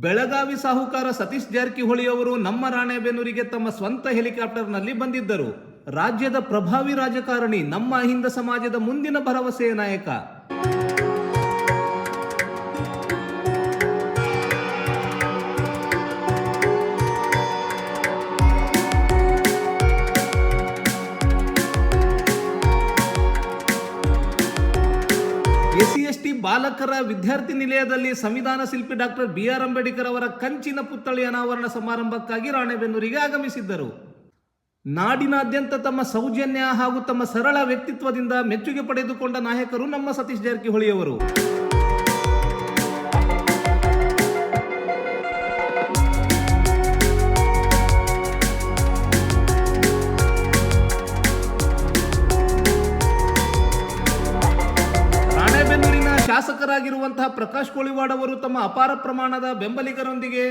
ಬೆಳಗಾವಿ ಸಾಹುಕಾರ ಸತೀಶ್ ಜಾರಕಿಹೊಳಿ ಅವರು ನಮ್ಮ ರಾಣೆಬೆನ್ನೂರಿಗೆ ತಮ್ಮ ಸ್ವಂತ ಹೆಲಿಕಾಪ್ಟರ್ನಲ್ಲಿ ಬಂದಿದ್ದರು. ರಾಜ್ಯದ ಪ್ರಭಾವಿ ರಾಜಕಾರಣಿ, ನಮ್ಮ ಅಹಿಂದ ಸಮಾಜದ ಮುಂದಿನ ಭರವಸೆಯ ನಾಯಕ. SC/ST ಬಾಲಕರ ವಿದ್ಯಾರ್ಥಿ ನಿಲಯದಲ್ಲಿ ಸಂವಿಧಾನ ಶಿಲ್ಪಿ ಡಾಕ್ಟರ್ BR ಅಂಬೇಡ್ಕರ್ ಅವರ ಕಂಚಿನ ಪುತ್ಥಳಿ ಅನಾವರಣ ಸಮಾರಂಭಕ್ಕಾಗಿ ರಾಣೆಬೆನ್ನೂರಿಗೆ ಆಗಮಿಸಿದ್ದರು. ನಾಡಿನಾದ್ಯಂತ ತಮ್ಮ ಸೌಜನ್ಯ ಹಾಗೂ ತಮ್ಮ ಸರಳ ವ್ಯಕ್ತಿತ್ವದಿಂದ ಮೆಚ್ಚುಗೆ ಪಡೆದುಕೊಂಡ ನಾಯಕರು ನಮ್ಮ ಸತೀಶ್ ಜಾರಕಿಹೊಳಿ ಅವರು. ರಾಣೆಬೆನ್ನೂರಿನ ಶಾಸಕರಾಗಿರುವಂತಹ ಪ್ರಕಾಶ್ ಕೋಳಿವಾಡ್ ಅವರು ತಮ್ಮ ಅಪಾರ ಪ್ರಮಾಣದ ಬೆಂಬಲಿಗರೊಂದಿಗೆ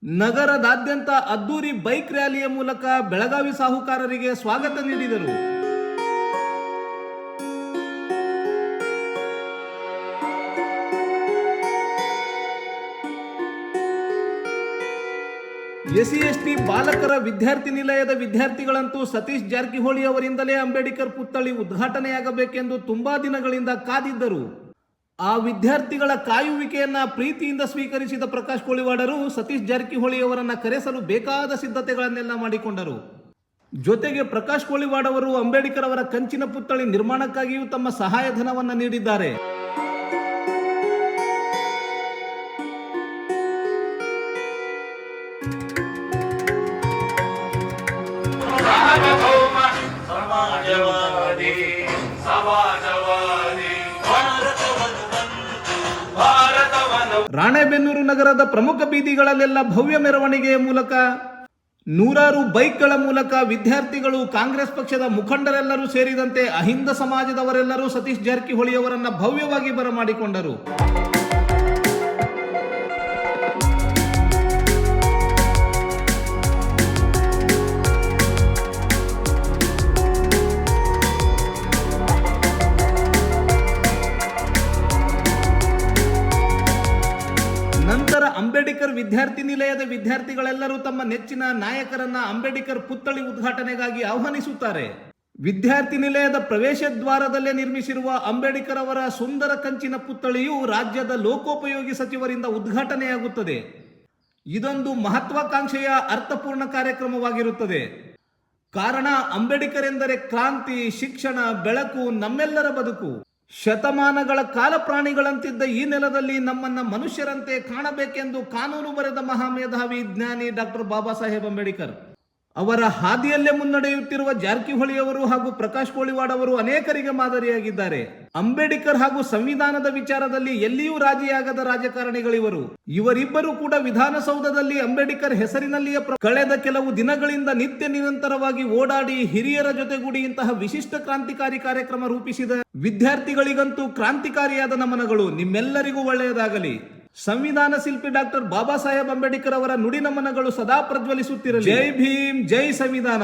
ನಗರದಾದ್ಯಂತ ಅದ್ದೂರಿ ಬೈಕ್ ರ್ಯಾಲಿಯ ಮೂಲಕ ಬೆಳಗಾವಿ ಸಾಹುಕಾರರಿಗೆ ಸ್ವಾಗತ ನೀಡಿದರು. SC/ST ಬಾಲಕರ ವಿದ್ಯಾರ್ಥಿ ನಿಲಯದ ವಿದ್ಯಾರ್ಥಿಗಳಂತೂ ಸತೀಶ್ ಜಾರಕಿಹೊಳಿ ಅವರಿಂದಲೇ ಅಂಬೇಡ್ಕರ್ ಪುತ್ಥಳಿ ಉದ್ಘಾಟನೆಯಾಗಬೇಕೆಂದು ತುಂಬಾ ದಿನಗಳಿಂದ ಕಾದಿದ್ದರು. ಆ ವಿದ್ಯಾರ್ಥಿಗಳ ಕಾಯುವಿಕೆಯನ್ನ ಪ್ರೀತಿಯಿಂದ ಸ್ವೀಕರಿಸಿದ ಪ್ರಕಾಶ್ ಕೋಳಿವಾಡರು ಸತೀಶ್ ಜಾರಕಿಹೊಳಿ ಅವರನ್ನ ಕರೆಸಲು ಬೇಕಾದ ಸಿದ್ಧತೆಗಳನ್ನೆಲ್ಲ ಮಾಡಿಕೊಂಡರು. ಜೊತೆಗೆ ಪ್ರಕಾಶ್ ಕೋಳಿವಾಡ್ ಅವರು ಅಂಬೇಡ್ಕರ್ ಅವರ ಕಂಚಿನ ಪುತ್ಥಳಿ ನಿರ್ಮಾಣಕ್ಕಾಗಿಯೂ ತಮ್ಮ ಸಹಾಯಧನವನ್ನ ನೀಡಿದ್ದಾರೆ. ರಾಣೆಬೆನ್ನೂರು ನಗರದ ಪ್ರಮುಖ ಬೀದಿಗಳಲ್ಲೆಲ್ಲ ಭವ್ಯ ಮೆರವಣಿಗೆಯ ಮೂಲಕ, ನೂರಾರು ಬೈಕ್ಗಳ ಮೂಲಕ ವಿದ್ಯಾರ್ಥಿಗಳು, ಕಾಂಗ್ರೆಸ್ ಪಕ್ಷದ ಮುಖಂಡರೆಲ್ಲರೂ ಸೇರಿದಂತೆ ಅಹಿಂದ ಸಮಾಜದವರೆಲ್ಲರೂ ಸತೀಶ್ ಜಾರಕಿಹೊಳಿ ಅವರನ್ನ ಭವ್ಯವಾಗಿ ಬರಮಾಡಿಕೊಂಡರು. ನಂತರ ಅಂಬೇಡ್ಕರ್ ವಿದ್ಯಾರ್ಥಿ ನಿಲಯದ ವಿದ್ಯಾರ್ಥಿಗಳೆಲ್ಲರೂ ತಮ್ಮ ನೆಚ್ಚಿನ ನಾಯಕರನ್ನ ಅಂಬೇಡ್ಕರ್ ಪುತ್ಥಳಿ ಉದ್ಘಾಟನೆಗಾಗಿ ಆಹ್ವಾನಿಸುತ್ತಾರೆ. ವಿದ್ಯಾರ್ಥಿ ನಿಲಯದ ಪ್ರವೇಶ ದ್ವಾರದಲ್ಲೇ ನಿರ್ಮಿಸಿರುವ ಅಂಬೇಡ್ಕರ್ ಅವರ ಸುಂದರ ಕಂಚಿನ ಪುತ್ಥಳಿಯು ರಾಜ್ಯದ ಲೋಕೋಪಯೋಗಿ ಸಚಿವರಿಂದ ಉದ್ಘಾಟನೆಯಾಗುತ್ತದೆ. ಇದೊಂದು ಮಹತ್ವಾಕಾಂಕ್ಷೆಯ ಅರ್ಥಪೂರ್ಣ ಕಾರ್ಯಕ್ರಮವಾಗಿರುತ್ತದೆ. ಕಾರಣ, ಅಂಬೇಡ್ಕರ್ ಎಂದರೆ ಕ್ರಾಂತಿ, ಶಿಕ್ಷಣ, ಬೆಳಕು, ನಮ್ಮೆಲ್ಲರ ಬದುಕು. ಶತಮಾನಗಳ ಕಾಲ ಪ್ರಾಣಿಗಳಂತಿದ್ದ ಈ ನೆಲದಲ್ಲಿ ನಮ್ಮನ್ನ ಮನುಷ್ಯರಂತೆ ಕಾಣಬೇಕೆಂದು ಕಾನೂನು ಬರೆದ ಮಹಾಮೇಧಾವಿ ಜ್ಞಾನಿ ಡಾಕ್ಟರ್ ಬಾಬಾ ಸಾಹೇಬ್ ಅಂಬೇಡ್ಕರ್ ಅವರ ಹಾದಿಯಲ್ಲೇ ಮುನ್ನಡೆಯುತ್ತಿರುವ ಜಾರಕಿಹೊಳಿ ಅವರು ಹಾಗೂ ಪ್ರಕಾಶ್ ಕೋಳಿವಾಡ್ ಅವರು ಅನೇಕರಿಗೆ ಮಾದರಿಯಾಗಿದ್ದಾರೆ. ಅಂಬೇಡ್ಕರ್ ಹಾಗೂ ಸಂವಿಧಾನದ ವಿಚಾರದಲ್ಲಿ ಎಲ್ಲಿಯೂ ರಾಜಿಯಾಗದ ರಾಜಕಾರಣಿಗಳಿವರು. ಇವರಿಬ್ಬರು ಕೂಡ ವಿಧಾನಸೌಧದಲ್ಲಿ ಅಂಬೇಡ್ಕರ್ ಹೆಸರಿನಲ್ಲಿಯೇ ಕಳೆದ ಕೆಲವು ದಿನಗಳಿಂದ ನಿತ್ಯ ನಿರಂತರವಾಗಿ ಓಡಾಡಿ ಹಿರಿಯರ ಜೊತೆಗೂಡಿ ಇಂತಹ ವಿಶಿಷ್ಟ ಕ್ರಾಂತಿಕಾರಿ ಕಾರ್ಯಕ್ರಮ ರೂಪಿಸಿದ ವಿದ್ಯಾರ್ಥಿಗಳಿಗಂತೂ ಕ್ರಾಂತಿಕಾರಿಯಾದ ನಮನಗಳು. ನಿಮ್ಮೆಲ್ಲರಿಗೂ ಒಳ್ಳೆಯದಾಗಲಿ. ಸಂವಿಧಾನ ಶಿಲ್ಪಿ ಡಾಕ್ಟರ್ ಬಾಬಾ ಸಾಹೇಬ್ ಅಂಬೇಡ್ಕರ್ ಅವರ ನುಡಿ ನಮನಗಳು ಸದಾ ಪ್ರಜ್ವಲಿಸುತ್ತಿರಲಿ. ಜೈ ಭೀಮ್, ಜೈ ಸಂವಿಧಾನ.